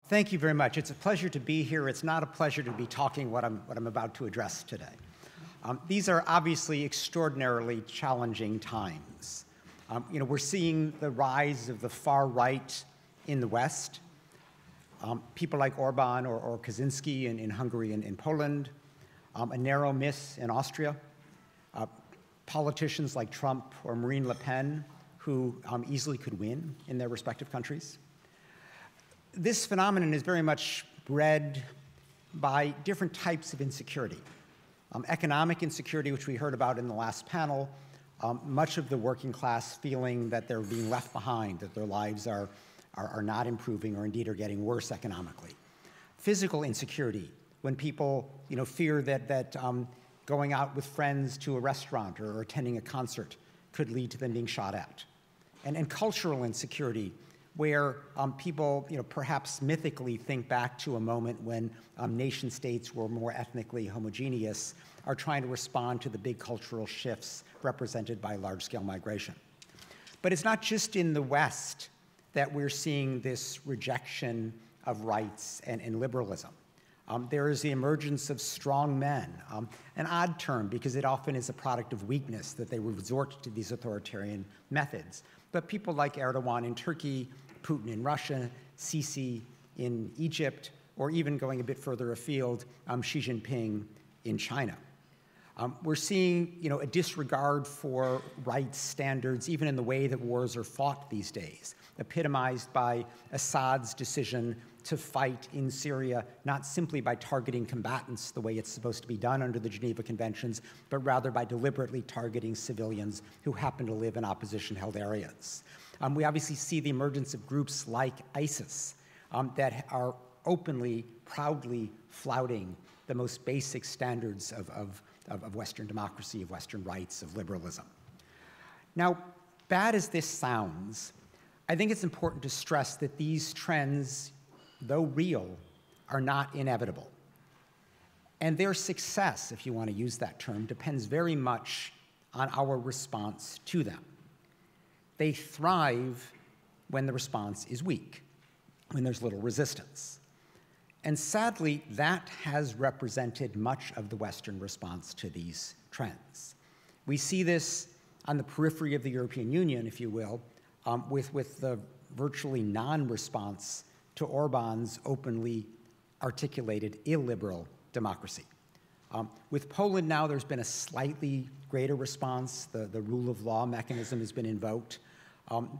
Thank you very much. It's a pleasure to be here. It's not a pleasure to be talking what I'm about to address today. These are obviously extraordinarily challenging times. We're seeing the rise of the far right in the West. People like Orban or Kaczynski in Hungary and in Poland, a narrow miss in Austria, politicians like Trump or Marine Le Pen who easily could win in their respective countries. This phenomenon is very much bred by different types of insecurity. Economic insecurity, which we heard about in the last panel, much of the working class feeling that they're being left behind, that their lives are not improving or indeed are getting worse economically. Physical insecurity, when people fear that going out with friends to a restaurant or attending a concert could lead to them being shot at. And cultural insecurity, where people perhaps mythically think back to a moment when nation states were more ethnically homogeneous, are trying to respond to the big cultural shifts represented by large-scale migration. But it's not just in the West that we're seeing this rejection of rights and liberalism. There is the emergence of strong men, an odd term because it often is a product of weakness that they resort to these authoritarian methods. But people like Erdogan in Turkey, Putin in Russia, Sisi in Egypt, or even going a bit further afield, Xi Jinping in China. We're seeing a disregard for rights standards, even in the way that wars are fought these days, epitomized by Assad's decision to fight in Syria, not simply by targeting combatants the way it's supposed to be done under the Geneva Conventions, but rather by deliberately targeting civilians who happen to live in opposition-held areas. We obviously see the emergence of groups like ISIS that are openly, proudly flouting the most basic standards of Western democracy, of Western rights, of liberalism. Now, bad as this sounds, I think it's important to stress that these trends, though real, are not inevitable. And their success, if you want to use that term, depends very much on our response to them. They thrive when the response is weak, when there's little resistance. And sadly, that has represented much of the Western response to these trends. We see this on the periphery of the European Union, if you will, with the virtually non-response to Orban's openly articulated illiberal democracy. With Poland now, there's been a slightly greater response. The rule of law mechanism has been invoked,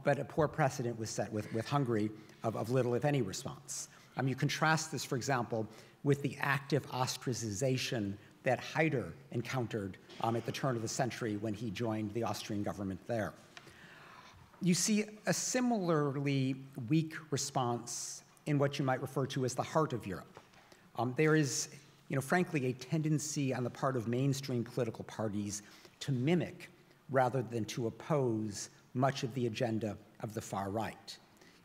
but a poor precedent was set with Hungary of little, if any, response. You contrast this, for example, with the active ostracization that Haider encountered at the turn of the century when he joined the Austrian government there. You see a similarly weak response in what you might refer to as the heart of Europe. There is, frankly, a tendency on the part of mainstream political parties to mimic rather than to oppose much of the agenda of the far right.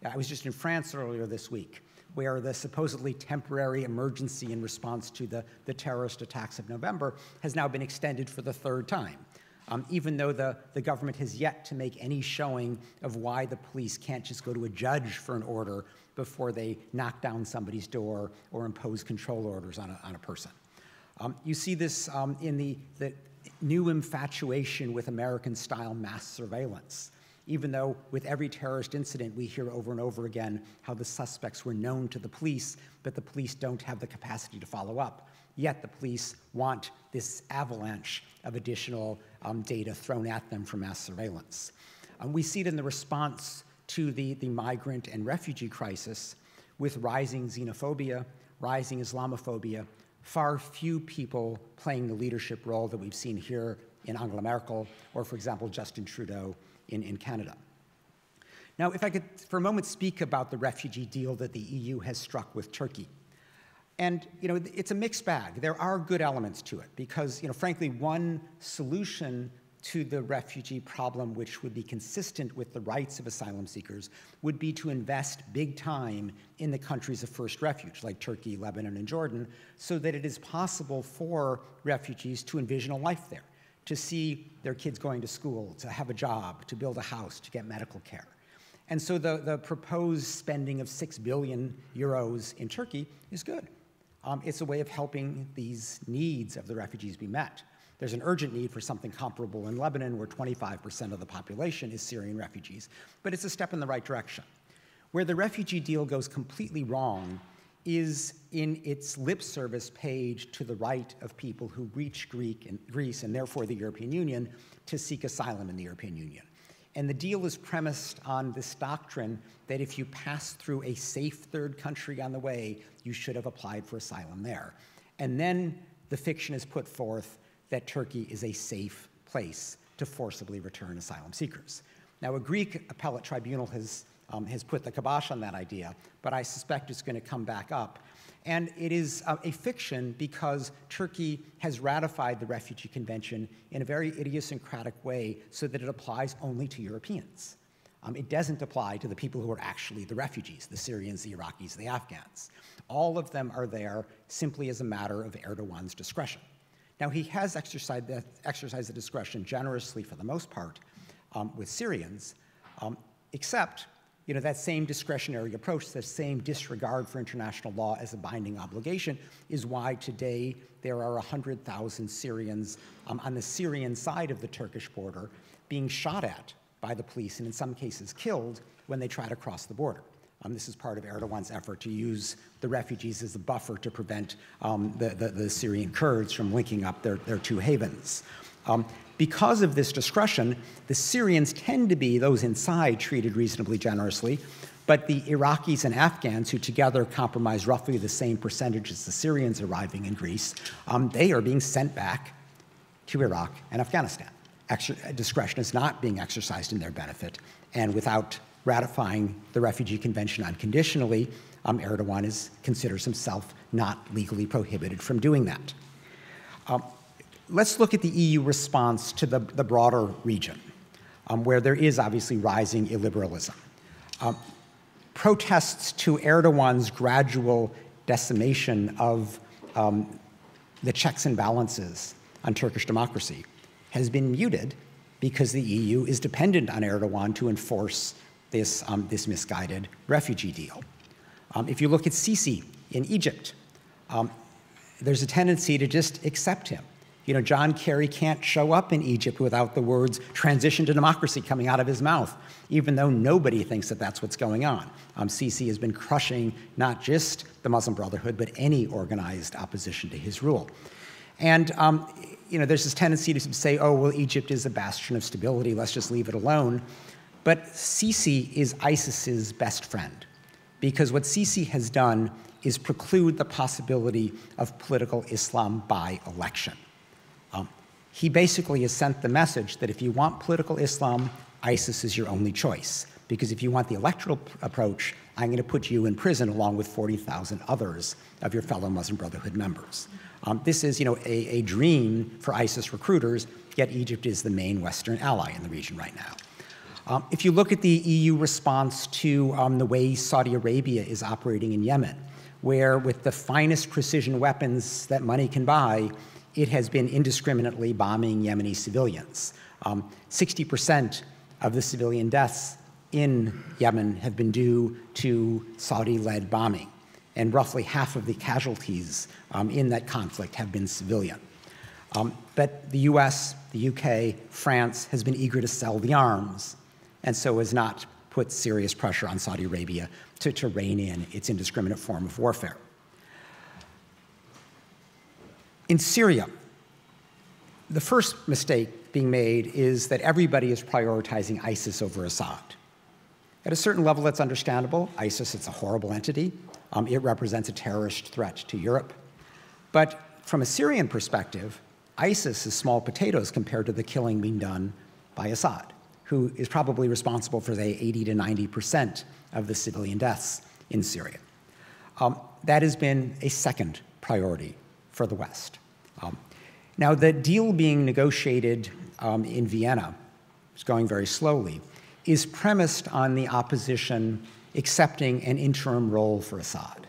I was just in France earlier this week, where the supposedly temporary emergency in response to the terrorist attacks of November has now been extended for the third time, even though the government has yet to make any showing of why the police can't just go to a judge for an order before they knock down somebody's door or impose control orders on a person. You see this in the new infatuation with American-style mass surveillance. Even though with every terrorist incident we hear over and over again how the suspects were known to the police, but the police don't have the capacity to follow up. Yet the police want this avalanche of additional data thrown at them for mass surveillance. We see it in the response to the migrant and refugee crisis with rising xenophobia, rising Islamophobia, far few people playing the leadership role that we've seen here in Angela Merkel or, for example, Justin Trudeau in Canada. Now, if I could for a moment speak about the refugee deal that the EU has struck with Turkey. And it's a mixed bag. There are good elements to it because, frankly, one solution to the refugee problem, which would be consistent with the rights of asylum seekers, would be to invest big time in the countries of first refuge, like Turkey, Lebanon, and Jordan, so that it is possible for refugees to envision a life there, to see their kids going to school, to have a job, to build a house, to get medical care. And so the proposed spending of 6 billion euros in Turkey is good. It's a way of helping these needs of the refugees be met. There's an urgent need for something comparable in Lebanon, where 25% of the population is Syrian refugees, but it's a step in the right direction. Where the refugee deal goes completely wrong is in its lip service page to the right of people who reach Greece and therefore the European Union to seek asylum in the European Union. And the deal is premised on this doctrine that if you pass through a safe third country on the way, you should have applied for asylum there. And then the fiction is put forth that Turkey is a safe place to forcibly return asylum seekers. Now, a Greek appellate tribunal has put the kibosh on that idea, but I suspect it's going to come back up. And it is a fiction because Turkey has ratified the Refugee Convention in a very idiosyncratic way so that it applies only to Europeans. It doesn't apply to the people who are actually the refugees, the Syrians, the Iraqis, the Afghans. All of them are there simply as a matter of Erdogan's discretion. Now, he has exercised the discretion generously for the most part with Syrians, except that same discretionary approach, the same disregard for international law as a binding obligation is why today there are 100,000 Syrians on the Syrian side of the Turkish border being shot at by the police and in some cases killed when they try to cross the border. This is part of Erdogan's effort to use the refugees as a buffer to prevent the Syrian Kurds from linking up their two havens. Because of this discretion, the Syrians tend to be, those inside, treated reasonably generously, but the Iraqis and Afghans, who together comprise roughly the same percentage as the Syrians arriving in Greece, they are being sent back to Iraq and Afghanistan. Discretion is not being exercised in their benefit, and without ratifying the Refugee Convention unconditionally, Erdogan considers himself not legally prohibited from doing that. Let's look at the EU response to the broader region, where there is obviously rising illiberalism. Protests to Erdogan's gradual decimation of the checks and balances on Turkish democracy has been muted because the EU is dependent on Erdogan to enforce this misguided refugee deal. If you look at Sisi in Egypt, there's a tendency to just accept him. John Kerry can't show up in Egypt without the words transition to democracy coming out of his mouth, even though nobody thinks that that's what's going on. Sisi has been crushing not just the Muslim Brotherhood, but any organized opposition to his rule. And there's this tendency to say, oh, well, Egypt is a bastion of stability, let's just leave it alone. But Sisi is ISIS's best friend, because what Sisi has done is preclude the possibility of political Islam by election. He basically has sent the message that if you want political Islam, ISIS is your only choice. Because if you want the electoral approach, I'm going to put you in prison along with 40,000 others of your fellow Muslim Brotherhood members. This is, a dream for ISIS recruiters, yet Egypt is the main Western ally in the region right now. If you look at the EU response to the way Saudi Arabia is operating in Yemen, where with the finest precision weapons that money can buy, it has been indiscriminately bombing Yemeni civilians. 60% of the civilian deaths in Yemen have been due to Saudi-led bombing, and roughly half of the casualties in that conflict have been civilian. But the US, the UK, France has been eager to sell the arms, and so has not put serious pressure on Saudi Arabia to rein in its indiscriminate form of warfare. In Syria, the first mistake being made is that everybody is prioritizing ISIS over Assad. At a certain level, that's understandable. ISIS, it's a horrible entity. It represents a terrorist threat to Europe. But from a Syrian perspective, ISIS is small potatoes compared to the killing being done by Assad, who is probably responsible for, say, 80 to 90% of the civilian deaths in Syria. That has been a second priority for the West. Now, the deal being negotiated in Vienna, it's going very slowly, is premised on the opposition accepting an interim role for Assad,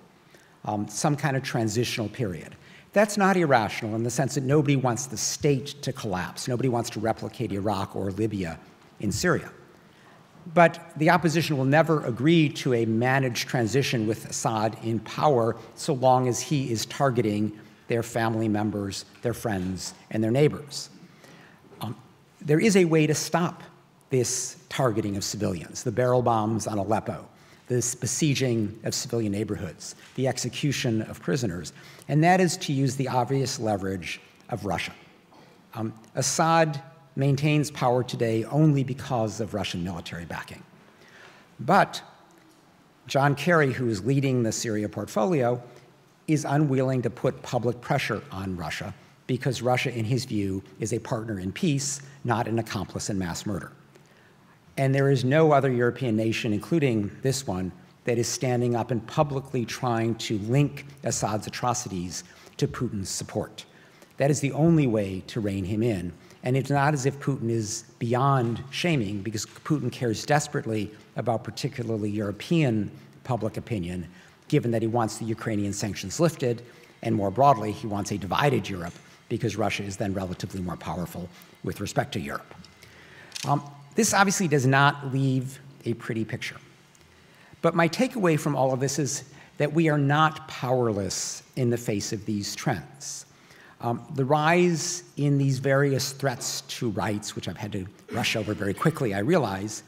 some kind of transitional period. That's not irrational in the sense that nobody wants the state to collapse. Nobody wants to replicate Iraq or Libya in Syria. But the opposition will never agree to a managed transition with Assad in power so long as he is targeting their family members, their friends, and their neighbors. There is a way to stop this targeting of civilians, the barrel bombs on Aleppo, this besieging of civilian neighborhoods, the execution of prisoners, and that is to use the obvious leverage of Russia. Assad maintains power today only because of Russian military backing. But John Kerry, who is leading the Syria portfolio, is unwilling to put public pressure on Russia because Russia, in his view, is a partner in peace, not an accomplice in mass murder. And there is no other European nation, including this one, that is standing up and publicly trying to link Assad's atrocities to Putin's support. That is the only way to rein him in. And it's not as if Putin is beyond shaming, because Putin cares desperately about particularly European public opinion, given that he wants the Ukrainian sanctions lifted, and more broadly, he wants a divided Europe, because Russia is then relatively more powerful with respect to Europe. This obviously does not leave a pretty picture. But my takeaway from all of this is that we are not powerless in the face of these trends. The rise in these various threats to rights, which I've had to rush over very quickly, I realize,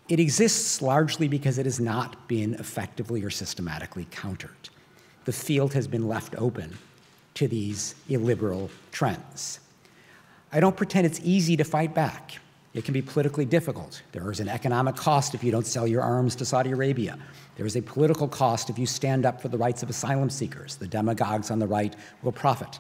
it exists largely because it has not been effectively or systematically countered. The field has been left open to these illiberal trends. I don't pretend it's easy to fight back. It can be politically difficult. There is an economic cost if you don't sell your arms to Saudi Arabia. There is a political cost if you stand up for the rights of asylum seekers. The demagogues on the right will profit.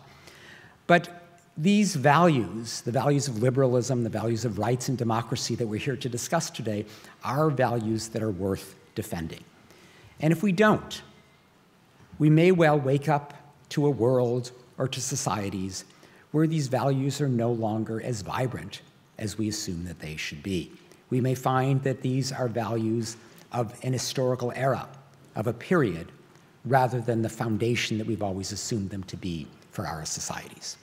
But these values, the values of liberalism, the values of rights and democracy that we're here to discuss today, are values that are worth defending. And if we don't, we may well wake up to a world or to societies where these values are no longer as vibrant as we assume that they should be. We may find that these are values of an historical era, of a period, rather than the foundation that we've always assumed them to be for our societies.